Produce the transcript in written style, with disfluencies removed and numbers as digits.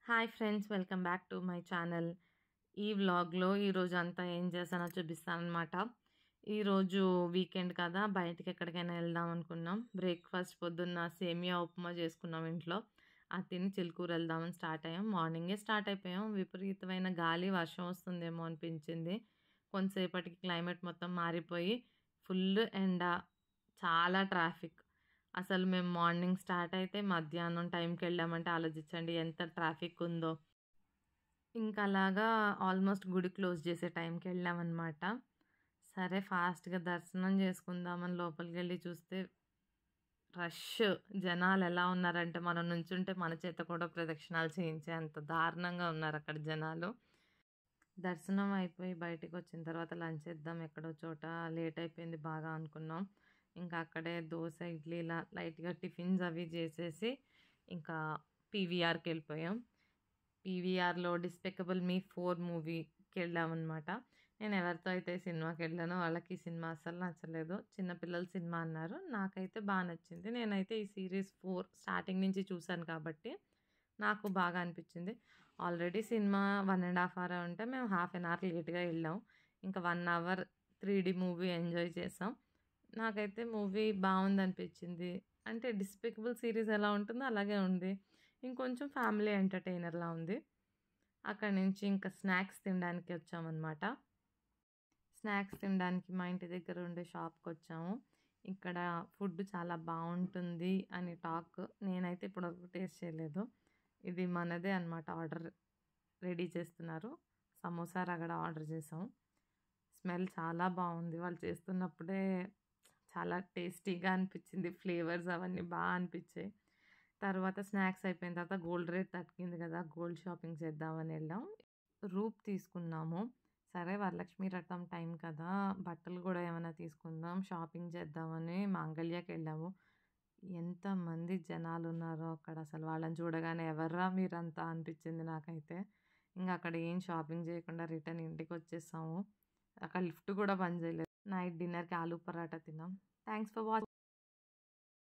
Hi friends, welcome back to my channel. ఈ వ్లాగ్లో ఈరోజు అంతా ఏం చేశానో చూపిస్తానమాట. ఈరోజు వీకెండ్ కదా, బయటికి ఎక్కడికైనా వెళ్దాం అనుకున్నాం. బ్రేక్ఫాస్ట్ పొద్దున్న సేమియా ఉప్మా చేసుకున్నాం ఇంట్లో. అది తిని చిలుకూరు వెళ్దామని స్టార్ట్ అయ్యాం. మార్నింగే స్టార్ట్ అయిపోయాం. విపరీతమైన గాలి, వర్షం వస్తుందేమో అనిపించింది. కొంతసేపటికి క్లైమేట్ మొత్తం మారిపోయి ఫుల్ ఎండ, చాలా ట్రాఫిక్. అసలు మేము మార్నింగ్ స్టార్ట్ అయితే మధ్యాహ్నం టైంకి వెళ్ళామంటే ఆలోచించండి ఎంత ట్రాఫిక్ ఉందో. ఇంకా అలాగా ఆల్మోస్ట్ గుడి క్లోజ్ చేసే టైంకి వెళ్ళామన్నమాట. సరే ఫాస్ట్గా దర్శనం చేసుకుందామని లోపలికి వెళ్ళి చూస్తే రష్, జనాలు ఎలా ఉన్నారంటే మనం నుంచుంటే మన చేత కూడా ప్రదక్షిణాలు చేయించే అంత దారుణంగా ఉన్నారు అక్కడ జనాలు. దర్శనం అయిపోయి బయటికి వచ్చిన తర్వాత లంచ్ చేద్దాం ఎక్కడో చోట, లేట్ అయిపోయింది బాగా అనుకున్నాం. ఇంకా అక్కడే దోశ, ఇడ్లీ ఇలా లైట్గా టిఫిన్స్ అవి చేసేసి ఇంకా పీవీఆర్కి వెళ్ళిపోయాం. పీవీఆర్లో డిస్పెకబుల్ మీ 4 మూవీకి వెళ్ళామన్నమాట. నేను ఎవరితో అయితే సినిమాకి వెళ్ళానో వాళ్ళకి ఈ సినిమా అస్సలు నచ్చలేదు. చిన్నపిల్లల సినిమా అన్నారు, నాకైతే బాగా నచ్చింది. నేనైతే ఈ సిరీస్ 4 స్టార్టింగ్ నుంచి చూశాను కాబట్టి నాకు బాగా అనిపించింది. ఆల్రెడీ సినిమా 1.5 అవర్ ఉంటే మేము హాఫ్ అన్ అవర్ లేట్గా వెళ్ళాం. ఇంకా 1 అవర్ 3D మూవీ ఎంజాయ్ చేసాం. నాకైతే మూవీ బాగుంది అనిపించింది. అంటే డిస్పెకబుల్ సిరీస్ ఎలా ఉంటుందో అలాగే ఉంది. ఇంకొంచెం ఫ్యామిలీ ఎంటర్టైనర్లా ఉంది. అక్కడి నుంచి ఇంకా స్నాక్స్ తినడానికి వచ్చామన్నమాట. స్నాక్స్ తినడానికి మా ఇంటి దగ్గర ఉండే షాప్కి వచ్చాము. ఇక్కడ ఫుడ్ చాలా బాగుంటుంది అని టాక్. నేనైతే ఇప్పుడు టేస్ట్ చేయలేదు. ఇది మనదే అన్నమాట. ఆర్డర్ రెడీ చేస్తున్నారు. సమోసా రగడ ఆర్డర్ చేసాం. స్మెల్ చాలా బాగుంది. వాళ్ళు చేస్తున్నప్పుడే చాలా టేస్టీగా అనిపించింది. ఫ్లేవర్స్ అవన్నీ బాగా అనిపించాయి. తర్వాత స్నాక్స్ అయిపోయిన తర్వాత గోల్డ్ రేట్ తగ్గింది కదా, గోల్డ్ షాపింగ్ చేద్దామని వెళ్ళాం. రూప్ తీసుకున్నాము. సరే వరలక్ష్మి వ్రతం టైం కదా, బట్టలు కూడా ఏమైనా తీసుకుందాం, షాపింగ్ చేద్దామని మాంగళ్యకి వెళ్ళాము. ఎంతమంది జనాలు ఉన్నారో అక్కడ, అసలు వాళ్ళని చూడగానే ఎవర్రా మీరంతా అనిపించింది నాకైతే. ఇంకా అక్కడ ఏం షాపింగ్ చేయకుండా రిటర్న్ ఇంటికి వచ్చేసాము. అక్కడ లిఫ్ట్ కూడా పని చేయలేదు. నైట్ డిన్నర్కి ఆలూ పరాటా తిన్నాం. Thanks for watching.